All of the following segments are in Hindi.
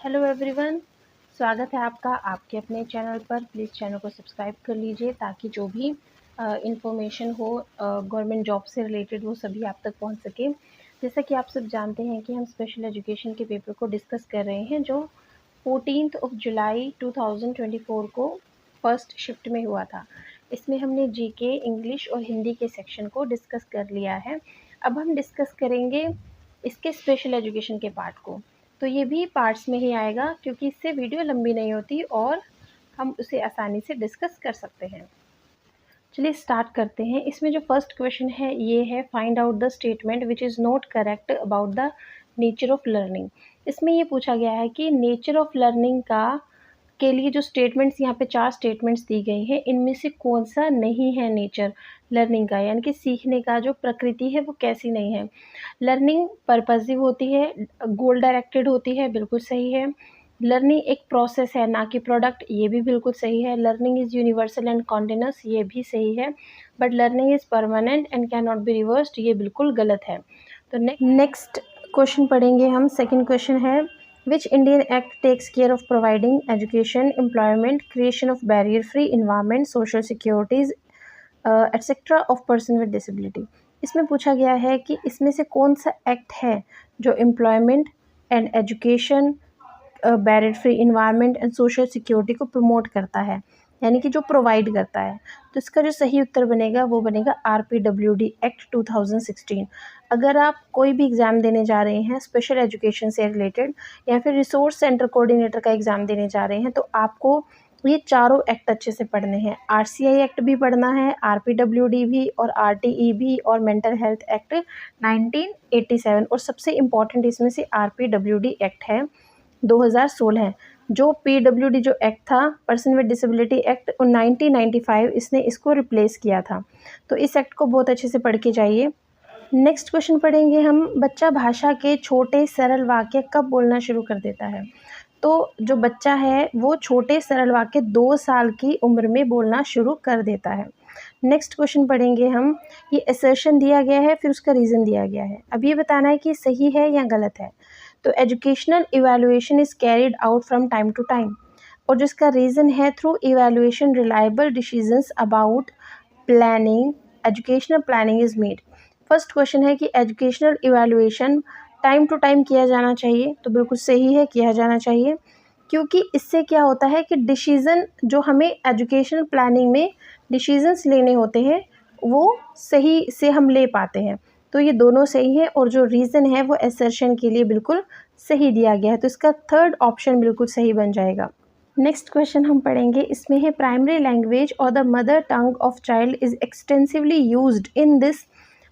हेलो एवरीवन, स्वागत है आपका आपके अपने चैनल पर। प्लीज़ चैनल को सब्सक्राइब कर लीजिए ताकि जो भी इंफॉर्मेशन हो गवर्नमेंट जॉब से रिलेटेड वो सभी आप तक पहुंच सके। जैसा कि आप सब जानते हैं कि हम स्पेशल एजुकेशन के पेपर को डिस्कस कर रहे हैं जो 14 जुलाई 2024 को फर्स्ट शिफ्ट में हुआ था। इसमें हमने जीके, इंग्लिश और हिंदी के सेक्शन को डिस्कस कर लिया है। अब हम डिस्कस करेंगे इसके स्पेशल एजुकेशन के पार्ट को। तो ये भी पार्ट्स में ही आएगा क्योंकि इससे वीडियो लंबी नहीं होती और हम उसे आसानी से डिस्कस कर सकते हैं। चलिए स्टार्ट करते हैं। इसमें जो फर्स्ट क्वेश्चन है ये है find out the statement which is not correct about the nature of learning. इसमें ये पूछा गया है कि नेचर ऑफ लर्निंग के लिए जो स्टेटमेंट्स यहाँ पे 4 स्टेटमेंट्स दी गई हैं इनमें से कौन सा नहीं है नेचर लर्निंग का, यानी कि सीखने का जो प्रकृति है वो कैसी नहीं है। लर्निंग पर्पसिव होती है, गोल डायरेक्टेड होती है, बिल्कुल सही है। लर्निंग एक प्रोसेस है ना कि प्रोडक्ट, ये भी बिल्कुल सही है। Learning is universal and continuous, ये भी सही है। But learning is permanent and can not be reversed, ये बिल्कुल गलत है। तो नेक्स्ट क्वेश्चन पढ़ेंगे हम। सेकंड क्वेश्चन है Which Indian Act takes care of providing education, employment, creation of barrier-free environment, social securities, etc. of person with disability? इसमें पूछा गया है कि इसमें से कौन सा एक्ट है जो employment and education, barrier free environment and social security को प्रमोट करता है, यानी कि जो प्रोवाइड करता है। तो इसका जो सही उत्तर बनेगा वो बनेगा RPWD एक्ट 2016। अगर आप कोई भी एग्ज़ाम देने जा रहे हैं स्पेशल एजुकेशन से रिलेटेड या फिर रिसोर्स सेंटर कोऑर्डिनेटर का एग्ज़ाम देने जा रहे हैं तो आपको ये चारों एक्ट अच्छे से पढ़ने हैं। RCI एक्ट भी पढ़ना है, RPWD भी और RTE भी और मेंटल हेल्थ एक्ट 1987 और सबसे इम्पॉर्टेंट इसमें से RPWD एक्ट है 2016। जो PWD जो एक्ट था, पर्सन विद डिसेबिलिटी एक्ट 1995, इसने इसको रिप्लेस किया था। तो इस एक्ट को बहुत अच्छे से पढ़ के जाइए। नेक्स्ट क्वेश्चन पढ़ेंगे हम। बच्चा भाषा के छोटे सरल वाक्य कब बोलना शुरू कर देता है? तो जो बच्चा है वो छोटे सरल वाक्य 2 साल की उम्र में बोलना शुरू कर देता है। नेक्स्ट क्वेश्चन पढ़ेंगे हम। ये असर्शन दिया गया है, फिर उसका रीज़न दिया गया है। अब ये बताना है कि सही है या गलत है। तो educational evaluation is carried out from time to time, और जिसका रीज़न है through evaluation reliable decisions about planning, educational planning is made. First question है कि educational evaluation time to time किया जाना चाहिए, तो बिल्कुल सही है, किया जाना चाहिए। क्योंकि इससे क्या होता है कि डिसीज़न जो हमें एजुकेशनल प्लानिंग में डिसीजंस लेने होते हैं वो सही से हम ले पाते हैं। तो ये दोनों सही है और जो रीज़न है वो असर्शन के लिए बिल्कुल सही दिया गया है, तो इसका थर्ड ऑप्शन बिल्कुल सही बन जाएगा। नेक्स्ट क्वेश्चन हम पढ़ेंगे। इसमें है प्राइमरी लैंग्वेज और the mother tongue of child is extensively used in this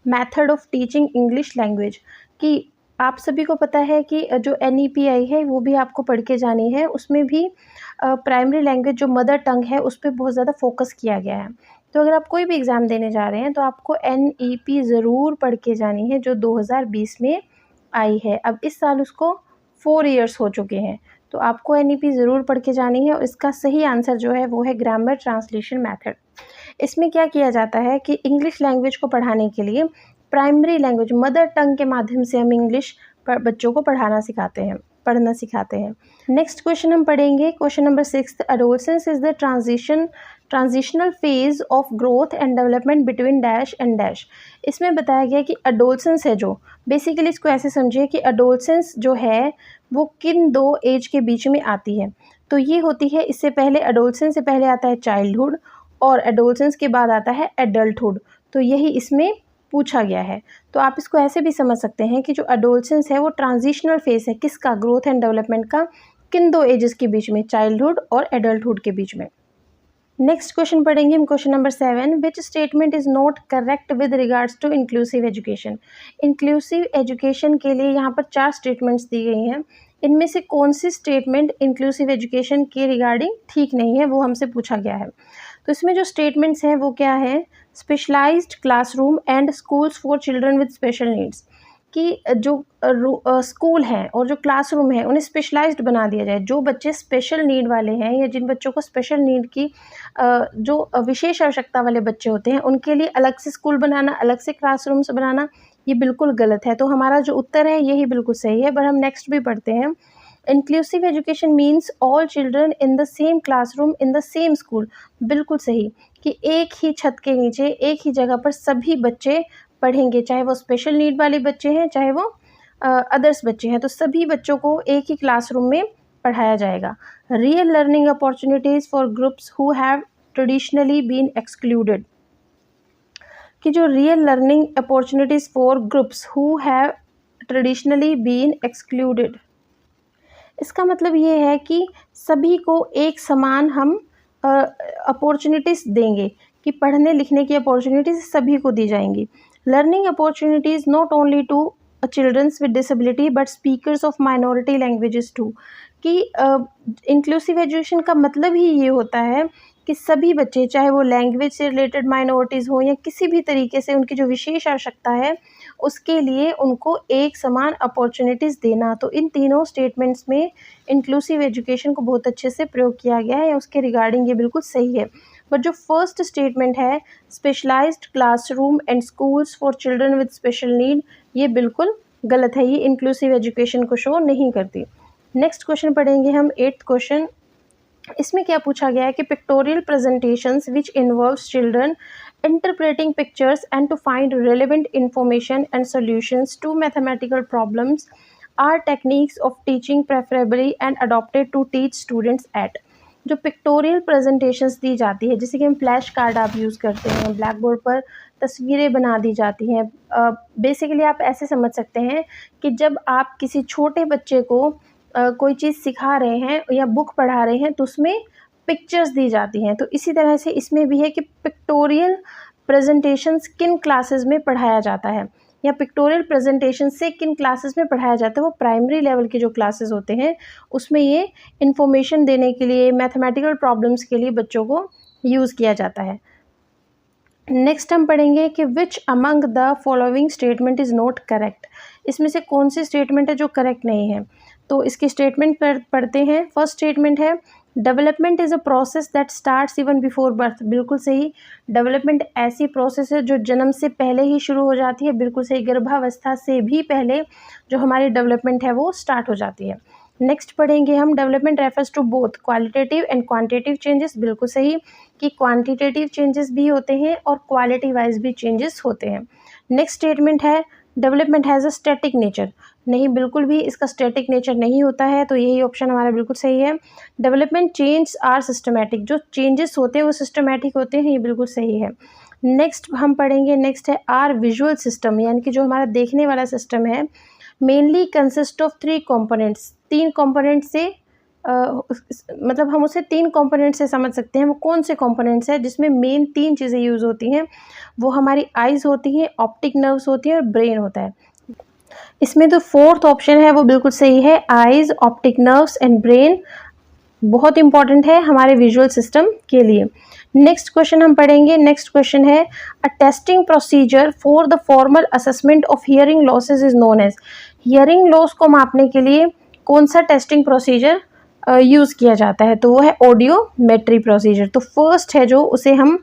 method of teaching English language. कि आप सभी को पता है कि जो NEPI है वो भी आपको पढ़ के जानी है, उसमें भी प्राइमरी लैंग्वेज जो मदर टंग है उस पर बहुत ज़्यादा फोकस किया गया है। तो अगर आप कोई भी एग्ज़ाम देने जा रहे हैं तो आपको NEP ज़रूर पढ़ के जानी है जो 2020 में आई है। अब इस साल उसको 4 ईयर्स हो चुके हैं, तो आपको NEP ज़रूर पढ़ के जानी है और इसका सही आंसर जो है वो है ग्रामर ट्रांसलेशन मेथड। इसमें क्या किया जाता है कि इंग्लिश लैंग्वेज को पढ़ाने के लिए प्राइमरी लैंग्वेज मदर टंग के माध्यम से हम इंग्लिश बच्चों को पढ़ना सिखाते हैं। नेक्स्ट क्वेश्चन हम पढ़ेंगे। Question number 6, adolescence is the transitional phase of growth and development between dash and dash. इसमें बताया गया कि एडोलसेंस है जो, बेसिकली इसको ऐसे समझिए कि एडोलसेंस जो है वो किन 2 एज के बीच में आती है। तो ये होती है, इससे पहले एडोलसेंस से पहले आता है चाइल्डहुड और एडोलसेंस के बाद आता है एडल्टहुड। तो यही इसमें पूछा गया है। तो आप इसको ऐसे भी समझ सकते हैं कि जो एडोलसेंस है वो ट्रांजिशनल फेज है किसका, ग्रोथ एंड डेवलपमेंट का, किन 2 एजेस के बीच में, चाइल्डहुड और एडल्टहुड के बीच में। नेक्स्ट क्वेश्चन पढ़ेंगे हम। Question number 7, which statement is not correct with regards to inclusive education. Inclusive education के लिए यहाँ पर 4 स्टेटमेंट्स दी गई हैं। इनमें से कौन सी स्टेटमेंट इंक्लूसिव एजुकेशन के रिगार्डिंग ठीक नहीं है वो हमसे पूछा गया है। तो इसमें जो स्टेटमेंट्स हैं वो क्या है, specialized classroom and schools for children with special needs. कि जो स्कूल हैं और जो क्लासरूम है उन्हें स्पेशलाइज्ड बना दिया जाए। जो बच्चे स्पेशल नीड वाले हैं या जिन बच्चों को स्पेशल नीड की जो विशेष आवश्यकता वाले बच्चे होते हैं उनके लिए अलग से स्कूल बनाना, अलग से क्लासरूम्स बनाना, ये बिल्कुल गलत है। तो हमारा जो उत्तर है यही बिल्कुल सही है। पर हम नेक्स्ट भी पढ़ते हैं। Inclusive education means all children in the same classroom in the same school. बिल्कुल सही, कि एक ही छत के नीचे एक ही जगह पर सभी बच्चे पढ़ेंगे, चाहे वो स्पेशल नीड वाले बच्चे हैं, चाहे वो अदर्स बच्चे हैं, तो सभी बच्चों को एक ही क्लासरूम में पढ़ाया जाएगा। Real learning opportunities for groups who have traditionally been excluded, कि जो real learning opportunities for groups who have traditionally been excluded, इसका मतलब ये है कि सभी को एक समान हम अपॉर्चुनिटीज़ देंगे, कि पढ़ने लिखने की अपॉर्चुनिटीज़ सभी को दी जाएंगी। Learning opportunities not only to childrens with disability but speakers of minority languages too, कि इंक्लूसिव एजुकेशन का मतलब ही ये होता है कि सभी बच्चे, चाहे वो लैंग्वेज से रिलेटेड माइनॉरिटीज़ हो या किसी भी तरीके से उनकी जो विशेष आवश्यकता है, उसके लिए उनको एक समान अपॉर्चुनिटीज़ देना। तो इन तीनों स्टेटमेंट्स में इंक्लूसिव एजुकेशन को बहुत अच्छे से प्रयोग किया गया है, उसके रिगार्डिंग ये बिल्कुल सही है। बट जो फर्स्ट स्टेटमेंट है, specialized classroom and schools for children with special need, ये बिल्कुल गलत है, ये इंक्लूसिव एजुकेशन को शो नहीं करती। नेक्स्ट क्वेश्चन पढ़ेंगे हम, 8th क्वेश्चन। इसमें क्या पूछा गया है कि pictorial presentations which involves children interpreting pictures and to find relevant information and solutions to mathematical problems are techniques of teaching preferably and adopted to teach students at। जो पिक्टोरियल प्रेजेंटेशंस दी जाती है, जैसे कि हम फ्लैश कार्ड आप यूज़ करते हैं, ब्लैक बोर्ड पर तस्वीरें बना दी जाती हैं। बेसिकली आप ऐसे समझ सकते हैं कि जब आप किसी छोटे बच्चे को कोई चीज़ सिखा रहे हैं या बुक पढ़ा रहे हैं तो उसमें पिक्चर्स दी जाती हैं, तो इसी तरह से इसमें भी है कि पिक्टोरियल प्रेजेंटेशंस किन क्लासेस में पढ़ाया जाता है, या पिक्टोरियल प्रेजेंटेशन से किन क्लासेस में पढ़ाया जाता है। वो प्राइमरी लेवल के जो क्लासेस होते हैं उसमें ये इन्फॉर्मेशन देने के लिए, मैथमेटिकल प्रॉब्लम्स के लिए बच्चों को यूज़ किया जाता है। नेक्स्ट हम पढ़ेंगे कि which among the following statement is not correct, इसमें से कौन सी स्टेटमेंट है जो करेक्ट नहीं है। तो इसकी स्टेटमेंट पढ़ते हैं। फर्स्ट स्टेटमेंट है, development is a process that starts even before birth. बिल्कुल सही, डेवलपमेंट ऐसी प्रोसेस है जो जन्म से पहले ही शुरू हो जाती है। बिल्कुल सही, गर्भावस्था से भी पहले जो हमारी डेवलपमेंट है वो स्टार्ट हो जाती है। नेक्स्ट पढ़ेंगे हम, development refers to both qualitative and quantitative changes. बिल्कुल सही, कि क्वांटिटेटिव चेंजेस भी होते हैं और क्वालिटी वाइज भी चेंजेस होते हैं। नेक्स्ट स्टेटमेंट है, development has a static nature. नहीं, बिल्कुल भी इसका स्टैटिक नेचर नहीं होता है, तो यही ऑप्शन हमारा बिल्कुल सही है। डेवलपमेंट चेंज आर सिस्टमैटिक, जो चेंजेस होते हैं वो सिस्टमैटिक होते हैं, ये बिल्कुल सही है। नेक्स्ट हम पढ़ेंगे, नेक्स्ट है आर विजुअल सिस्टम, यानी कि जो हमारा देखने वाला सिस्टम है mainly consist of 3 components. 3 component से मतलब हम उसे 3 कंपोनेंट से समझ सकते हैं। वो कौन से कंपोनेंट्स हैं जिसमें मेन 3 चीज़ें यूज़ होती हैं, वो हमारी आइज़ होती हैं, ऑप्टिक नर्व्स होती हैं और ब्रेन होता है। इसमें जो 4th ऑप्शन है वो बिल्कुल सही है, eyes, optic nerves and brain बहुत इंपॉर्टेंट है हमारे विजुअल सिस्टम के लिए। नेक्स्ट क्वेश्चन हम पढ़ेंगे। नेक्स्ट क्वेश्चन है, a testing procedure for the formal assessment of hearing losses is known as. Hearing loss को मापने के लिए कौन सा टेस्टिंग प्रोसीजर यूज़ किया जाता है, तो वो है ऑडियोमेट्री प्रोसीजर। तो फर्स्ट है जो उसे हम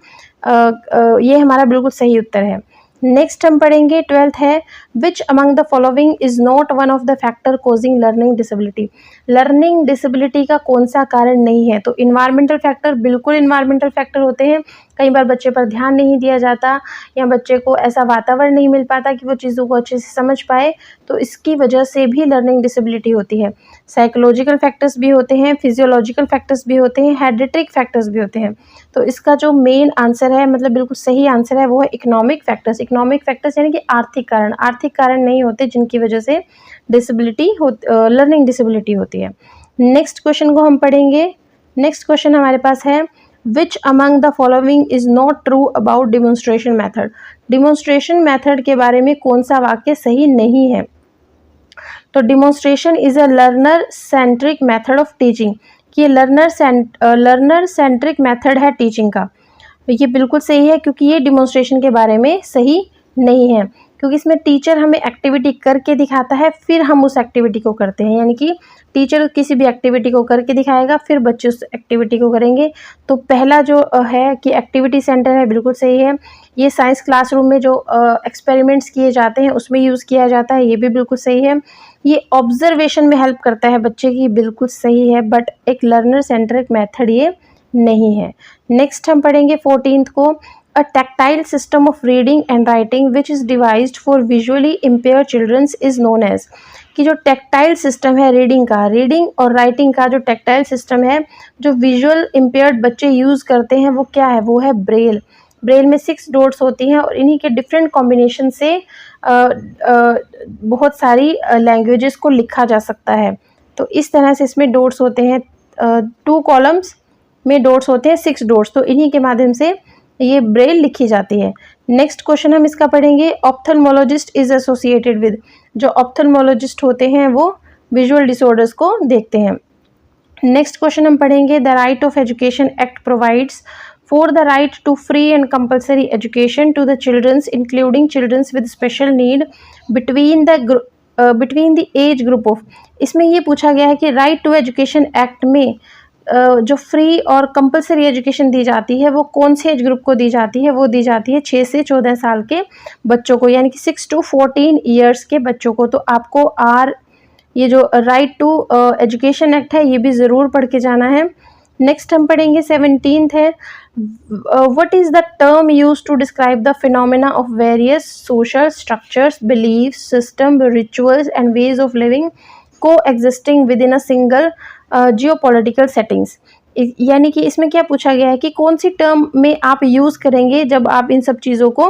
ये हमारा बिल्कुल सही उत्तर है। नेक्स्ट हम पढ़ेंगे 12th है, विच among the following is not one of the factor causing learning disability. Learning disability का कौन सा कारण नहीं है, तो इन्वायरमेंटल फैक्टर, बिल्कुल इन्वायरमेंटल फैक्टर होते हैं। कई बार बच्चे पर ध्यान नहीं दिया जाता या बच्चे को ऐसा वातावरण नहीं मिल पाता कि वो चीज़ों को अच्छे से समझ पाए, तो इसकी वजह से भी लर्निंग डिसेबिलिटी होती है। साइकोलॉजिकल फैक्टर्स भी होते हैं, फिजियोलॉजिकल फैक्टर्स भी होते हैं, हेरिडिटरी फैक्टर्स भी होते हैं। तो इसका जो मेन आंसर है, मतलब बिल्कुल सही आंसर है, वो है इकोनॉमिक फैक्टर्स। इकोनॉमिक फैक्टर्स यानी कि आर्थिक कारण नहीं होते जिनकी वजह से लर्निंग डिसेबिलिटी होती है। नेक्स्ट क्वेश्चन को हम पढ़ेंगे। नेक्स्ट क्वेश्चन हमारे पास है, विच among the following is not true about demonstration method. Demonstration method के बारे में कौन सा वाक्य सही नहीं है, तो demonstration is a learner centric method of teaching, कि लर्नर सेंट्रिक मेथड है टीचिंग का। ये बिल्कुल सही है, क्योंकि ये डिमॉन्स्ट्रेशन के बारे में सही नहीं है, क्योंकि इसमें टीचर हमें एक्टिविटी करके दिखाता है, फिर हम उस एक्टिविटी को करते हैं। यानी कि टीचर किसी भी एक्टिविटी को करके दिखाएगा, फिर बच्चे उस एक्टिविटी को करेंगे। तो पहला जो है कि एक्टिविटी सेंटर है, बिल्कुल सही है। ये साइंस क्लासरूम में जो एक्सपेरिमेंट्स किए जाते हैं उसमें यूज़ किया जाता है, ये भी बिल्कुल सही है। ये ऑब्जर्वेशन में हेल्प करता है बच्चे की, बिल्कुल सही है, बट एक लर्नर सेंट्रिक मेथड ये नहीं है। नेक्स्ट हम पढ़ेंगे 14th को, अ tactile system of reading and writing which is devised for visually impaired children is known as, कि जो टैक्टाइल सिस्टम है रीडिंग और राइटिंग का जो टैक्टाइल सिस्टम है जो विजुअल इम्पेयर्ड बच्चे यूज़ करते हैं वो क्या है, वो है ब्रेल। ब्रेल में 6 डॉट्स होती हैं और इन्हीं के डिफरेंट कॉम्बिनेशन से बहुत सारी लैंग्वेजेस को लिखा जा सकता है। तो इस तरह से इसमें डॉट्स होते हैं, 2 कॉलम्स में डॉट्स होते हैं, 6 डॉट्स, तो इन्हीं के माध्यम से ये ब्रेल लिखी जाती है। नेक्स्ट क्वेश्चन हम इसका पढ़ेंगे, ऑप्थेल्मोलॉजिस्ट इज एसोसिएटेड विद, जो ऑप्थेल्मोलॉजिस्ट होते हैं वो विजुअल डिसऑर्डर्स को देखते हैं। नेक्स्ट क्वेश्चन हम पढ़ेंगे, the right of education act provides for the right to free and compulsory education to the childrens including childrens with special need between the age group of, इसमें ये पूछा गया है कि राइट टू एजुकेशन एक्ट में जो फ्री और कंपलसरी एजुकेशन दी जाती है वो कौन से एज ग्रुप को दी जाती है, वो दी जाती है 6 से 14 साल के बच्चों को, यानी कि 6 to 14 ईयर्स के बच्चों को। तो आपको ये जो राइट टू एजुकेशन एक्ट है ये भी ज़रूर पढ़ के जाना है। नेक्स्ट हम पढ़ेंगे 17th है, what is the term use to describe the phenomena of various social structures, belief system, rituals and ways of living coexisting within a single geopolitical settings, यानी कि इसमें क्या पूछा गया है कि कौन सी टर्म में आप यूज़ करेंगे जब आप इन सब चीज़ों को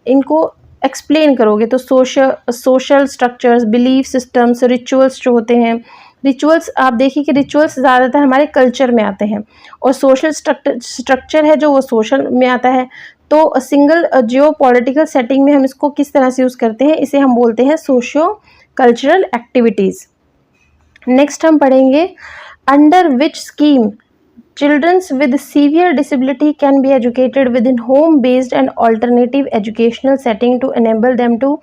इनको एक्सप्लेन करोगे। तो social structures, belief systems, rituals जो होते हैं, रिचुअल्स आप देखिए कि रिचुअल्स ज़्यादातर हमारे कल्चर में आते हैं और सोशल स्ट्रक्चर है जो वो सोशल में आता है। तो सिंगल जियोपॉलिटिकल सेटिंग में हम इसको किस तरह से यूज़ करते हैं, इसे हम बोलते हैं सोशियो कल्चरल एक्टिविटीज़। नेक्स्ट हम पढ़ेंगे, under which scheme childrens with severe disability can be educated within home based and alternative educational setting to enable them to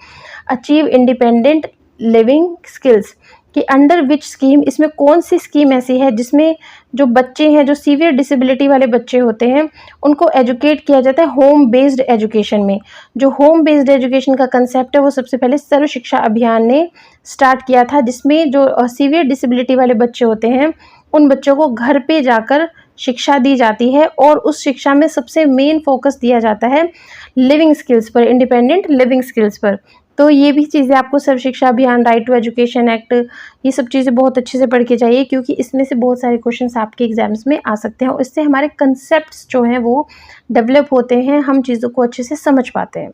achieve independent living skills, कि अंडर विच स्कीम, इसमें कौन सी स्कीम ऐसी है जिसमें जो बच्चे हैं जो सीवियर डिसेबिलिटी वाले बच्चे होते हैं उनको एजुकेट किया जाता है होम बेस्ड एजुकेशन में। जो होम बेस्ड एजुकेशन का कंसेप्ट है वो सबसे पहले सर्व शिक्षा अभियान ने स्टार्ट किया था, जिसमें जो सीवियर डिसेबिलिटी वाले बच्चे होते हैं उन बच्चों को घर पे जाकर शिक्षा दी जाती है और उस शिक्षा में सबसे मेन फोकस दिया जाता है लिविंग स्किल्स पर, इंडिपेंडेंट लिविंग स्किल्स पर। तो ये भी चीज़ें आपको सर्व शिक्षा अभियान, राइट टू एजुकेशन एक्ट, ये सब चीज़ें बहुत अच्छे से पढ़ के जाइए क्योंकि इसमें से बहुत सारे क्वेश्चंस आपके एग्जाम्स में आ सकते हैं और इससे हमारे कंसेप्ट्स जो हैं वो डेवलप होते हैं, हम चीज़ों को अच्छे से समझ पाते हैं।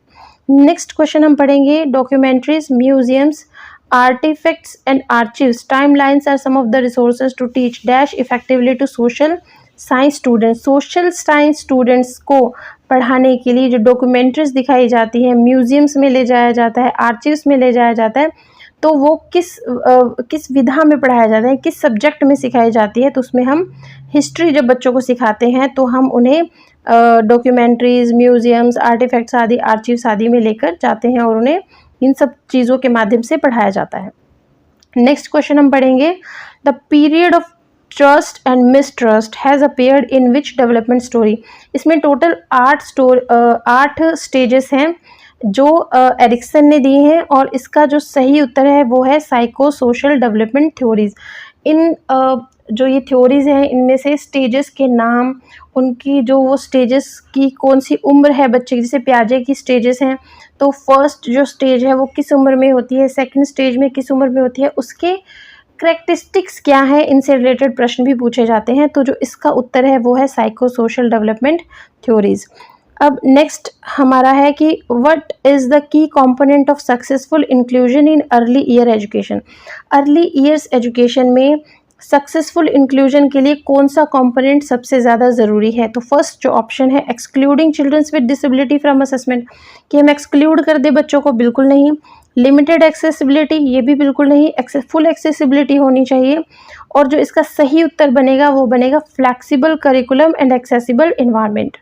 नेक्स्ट क्वेश्चन हम पढ़ेंगे, documentaries, museums, artifacts and archives, timelines are some of the resources to teach dash effectively to social science students। Social science students को पढ़ाने के लिए जो डॉक्यूमेंट्रीज दिखाई जाती है, म्यूजियम्स में ले जाया जाता है, आर्चिव्स में ले जाया जाता है, तो वो किस विधा में पढ़ाया जाता है, किस सब्जेक्ट में सिखाई जाती है। तो उसमें हम हिस्ट्री जब बच्चों को सिखाते हैं तो हम उन्हें डॉक्यूमेंट्रीज, म्यूजियम्स, आर्टिफैक्ट्स आदि, आर्चिव्स आदि में लेकर जाते हैं और उन्हें इन सब चीज़ों के माध्यम से पढ़ाया जाता है। नेक्स्ट क्वेश्चन हम पढ़ेंगे, the period of trust and mistrust has appeared in which development story. इसमें टोटल 8 स्टेजेस हैं जो एरिक्सन ने दिए हैं और इसका जो सही उत्तर है वो है साइको सोशल डेवलपमेंट थ्योरीज। इन जो ये थ्योरीज हैं इनमें से स्टेजेस के नाम, उनकी जो वो स्टेजेस की कौन सी उम्र है बच्चे की, जैसे प्याजे की स्टेजेस हैं तो फर्स्ट जो स्टेज है वो किस उम्र में होती है, सेकंड स्टेज में किस उम्र में होती है, उसके करैक्टरिस्टिक्स क्या है, इनसे रिलेटेड प्रश्न भी पूछे जाते हैं। तो जो इसका उत्तर है वो है साइको सोशल डेवलपमेंट थ्योरीज। अब नेक्स्ट हमारा है कि what is the key component of successful inclusion in early year education. Early years education में सक्सेसफुल इंक्लूजन के लिए कौन सा कंपोनेंट सबसे ज़्यादा ज़रूरी है। तो फर्स्ट जो ऑप्शन है excluding childrens with disability from assessment, कि हम एक्सक्लूड कर दे बच्चों को, बिल्कुल नहीं। लिमिटेड एक्सेसिबिलिटी, ये भी बिल्कुल नहीं, फुल एक्सेसिबिलिटी होनी चाहिए। और जो इसका सही उत्तर बनेगा वो बनेगा flexible curriculum and accessible environment.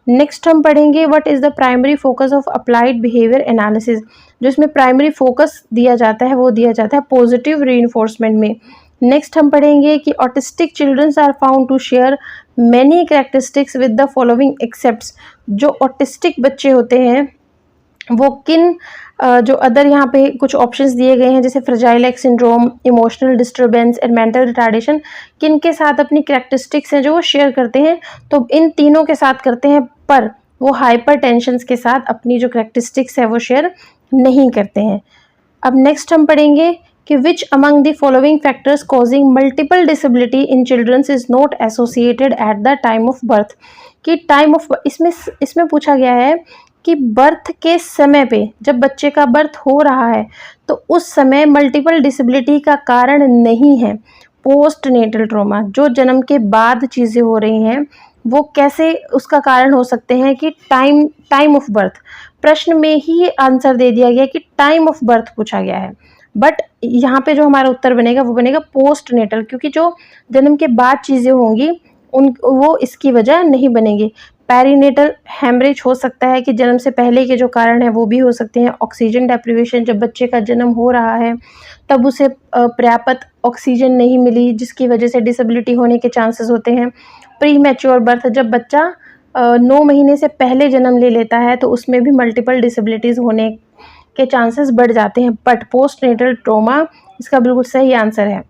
Next हम पढ़ेंगे what is the primary focus of applied behaviour analysis. जो इसमें प्राइमरी फोकस दिया जाता है वो दिया जाता है पॉजिटिव रीइंफोर्समेंट में। नेक्स्ट हम पढ़ेंगे कि autistic childrens are found to share many characteristics with the following excepts. जो ऑटिस्टिक बच्चे होते हैं वो किन जो अदर यहाँ पे कुछ ऑप्शंस दिए गए हैं जैसे fragile x syndrome, emotional disturbance and mental retardation, किन के साथ अपनी कैरेक्टरिस्टिक्स हैं जो वो शेयर करते हैं, तो इन तीनों के साथ करते हैं, पर वो हाइपरटेंशन के साथ अपनी जो कैरेक्टरिस्टिक्स है वो शेयर नहीं करते हैं। अब नेक्स्ट हम पढ़ेंगे कि which among the following factors causing multiple disability in childrens is not associated at the time of birth. कि टाइम ऑफ इसमें पूछा गया है कि बर्थ के समय पे, जब बच्चे का बर्थ हो रहा है तो उस समय मल्टीपल डिसेबिलिटी का कारण नहीं है। पोस्ट नेटल ट्रॉमा, जो जन्म के बाद चीज़ें हो रही हैं, वो कैसे उसका कारण हो सकते हैं कि टाइम ऑफ बर्थ। प्रश्न में ही आंसर दे दिया गया कि टाइम ऑफ बर्थ पूछा गया है, बट यहाँ पे जो हमारा उत्तर बनेगा वो बनेगा पोस्ट नेटल, क्योंकि जो जन्म के बाद चीज़ें होंगी उन वो इसकी वजह नहीं बनेंगी। पेरीनेटल हेमरेज हो सकता है कि जन्म से पहले के जो कारण है वो भी हो सकते हैं। ऑक्सीजन डेप्रिवेशन, जब बच्चे का जन्म हो रहा है तब उसे पर्याप्त ऑक्सीजन नहीं मिली जिसकी वजह से डिसेबिलिटी होने के चांसेस होते हैं। प्री मैच्योर बर्थ, जब बच्चा 9 महीने से पहले जन्म ले लेता है तो उसमें भी मल्टीपल डिसेबिलिटीज़ होने के चांसेस बढ़ जाते हैं, बट पोस्ट नेटल ट्रॉमा इसका बिल्कुल सही आंसर है।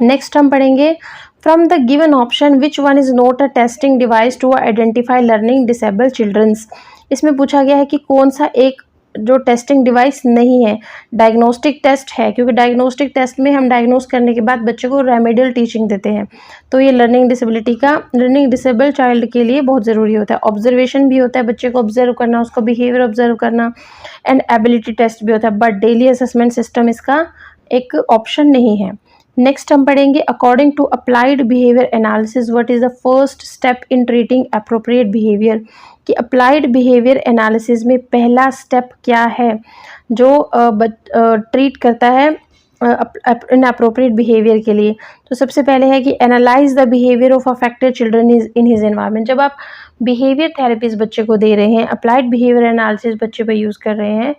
नेक्स्ट हम पढ़ेंगे from the given option which one is not a testing device to identify learning disable childrens. इसमें पूछा गया है कि कौन सा एक जो टेस्टिंग डिवाइस नहीं है। डायग्नोस्टिक टेस्ट है, क्योंकि डायग्नोस्टिक टेस्ट में हम डायग्नोस करने के बाद बच्चे को रेमेडियल टीचिंग देते हैं, तो ये लर्निंग डिसेबल चाइल्ड के लिए बहुत ज़रूरी होता है। ऑब्जर्वेशन भी होता है, बच्चे को ऑब्जर्व करना, उसका बिहेवियर ऑब्जर्व करना, एंड एबिलिटी टेस्ट भी होता है, बट डेली असेसमेंट सिस्टम इसका एक ऑप्शन नहीं है। नेक्स्ट हम पढ़ेंगे according to applied behaviour analysis what is the first step in treating appropriate behaviour. कि अप्लाइड बिहेवियर एनालिसिस में पहला स्टेप क्या है जो ट्रीट करता है इन अप्रोप्रिएट बिहेवियर के लिए। तो सबसे पहले है कि analyse the behaviour of affected children in his environment. जब आप बिहेवियर थेरेपीज बच्चे को दे रहे हैं, अप्लाइड बिहेवियर एनालिसिस बच्चे पर यूज़ कर रहे हैं,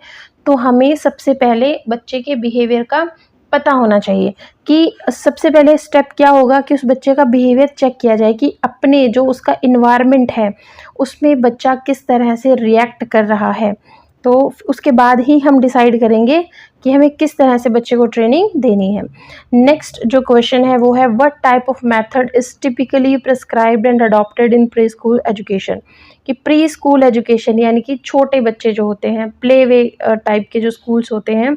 तो हमें सबसे पहले बच्चे के बिहेवियर का पता होना चाहिए। कि सबसे पहले स्टेप क्या होगा कि उस बच्चे का बिहेवियर चेक किया जाए कि अपने जो उसका इन्वायरमेंट है उसमें बच्चा किस तरह से रिएक्ट कर रहा है, तो उसके बाद ही हम डिसाइड करेंगे कि हमें किस तरह से बच्चे को ट्रेनिंग देनी है। नेक्स्ट जो क्वेश्चन है वो है what type of method is typically prescribed and adopted in pre school education. कि प्री स्कूल एजुकेशन यानी कि छोटे बच्चे जो होते हैं, प्ले वे टाइप के जो स्कूल्स होते हैं,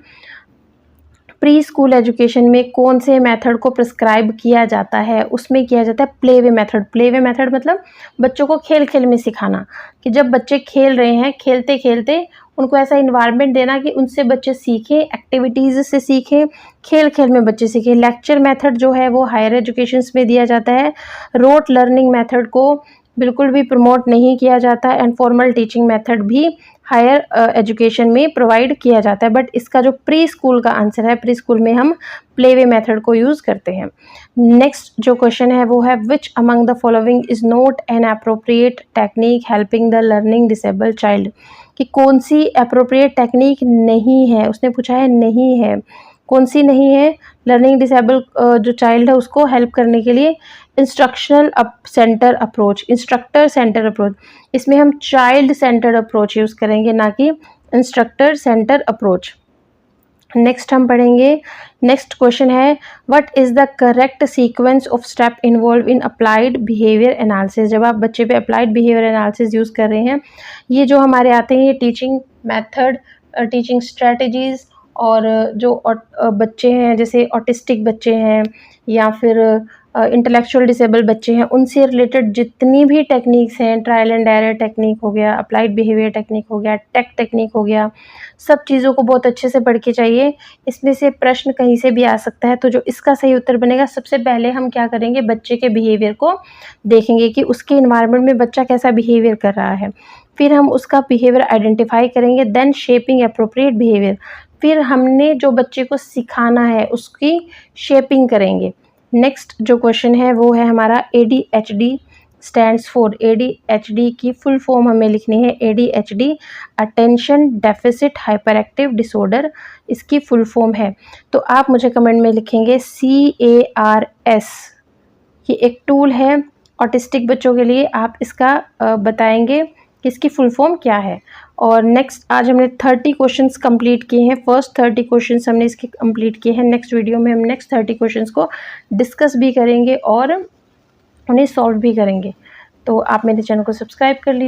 प्री स्कूल एजुकेशन में कौन से मेथड को प्रिस्क्राइब किया जाता है, उसमें किया जाता है play way method. Play way method मतलब बच्चों को खेल खेल में सिखाना, कि जब बच्चे खेल रहे हैं, खेलते खेलते उनको ऐसा इन्वायरमेंट देना कि उनसे बच्चे सीखें, एक्टिविटीज़ से सीखें, खेल खेल में बच्चे सीखें। लेक्चर मेथड जो है वो हायर एजुकेशन में दिया जाता है। रोट लर्निंग मेथड को बिल्कुल भी प्रमोट नहीं किया जाता, एंड फॉर्मल टीचिंग मेथड भी हायर एजुकेशन में प्रोवाइड किया जाता है, बट इसका जो प्री स्कूल का आंसर है, प्री स्कूल में हम प्ले वे मेथड को यूज़ करते हैं। नेक्स्ट जो क्वेश्चन है वो है विच among the following is not an appropriate technique helping the learning disable child. कि कौन सी अप्रोप्रिएट टेक्निक नहीं है, उसने पूछा है नहीं है, कौन सी नहीं है लर्निंग डिसेबल जो चाइल्ड है उसको हेल्प करने के लिए। इंस्ट्रक्टर सेंटर अप्रोच, इसमें हम चाइल्ड सेंटर्ड अप्रोच यूज़ करेंगे, ना कि इंस्ट्रक्टर सेंटर अप्रोच। नेक्स्ट हम पढ़ेंगे, नेक्स्ट क्वेश्चन है what is the correct sequence of step involve in applied behaviour analysis. जब आप बच्चे पे अप्लाइड बिहेवियर एनालिसिस यूज़ कर रहे हैं, ये जो हमारे आते हैं ये टीचिंग मेथड, टीचिंग स्ट्रेटजीज़, और जो बच्चे हैं जैसे ऑटिस्टिक बच्चे हैं या फिर इंटेलेक्चुअल डिसेबल बच्चे हैं, उनसे रिलेटेड जितनी भी टेक्निक्स हैं, ट्रायल एंड एरर टेक्निक हो गया, अप्लाइड बिहेवियर टेक्निक हो गया, टेक्निक हो गया, सब चीज़ों को बहुत अच्छे से पढ़ के चाहिए। इसमें से प्रश्न कहीं से भी आ सकता है, तो जो इसका सही उत्तर बनेगा, सबसे पहले हम क्या करेंगे, बच्चे के बिहेवियर को देखेंगे कि उसके इन्वायरमेंट में बच्चा कैसा बिहेवियर कर रहा है, फिर हम उसका बिहेवियर आइडेंटिफाई करेंगे, देन शेपिंग अप्रोप्रिएट बिहेवियर, फिर हमने जो बच्चे को सिखाना है उसकी शेपिंग करेंगे। नेक्स्ट जो क्वेश्चन है वो है हमारा ADHD स्टैंड्स फॉर। ADHD की फुल फॉर्म हमें लिखनी है ADHD attention deficit hyper active disorder, इसकी फुल फॉर्म है। तो आप मुझे कमेंट में लिखेंगे CARS। ये एक टूल है ऑटिस्टिक बच्चों के लिए, आप इसका बताएंगे कि इसकी फुल फॉर्म क्या है। और नेक्स्ट आज हमने 30 क्वेश्चंस कंप्लीट किए हैं। फर्स्ट 30 क्वेश्चंस हमने इसके कंप्लीट किए हैं। नेक्स्ट वीडियो में हम नेक्स्ट 30 क्वेश्चंस को डिस्कस भी करेंगे और उन्हें सॉल्व भी करेंगे। तो आप मेरे चैनल को सब्सक्राइब कर लीजिए।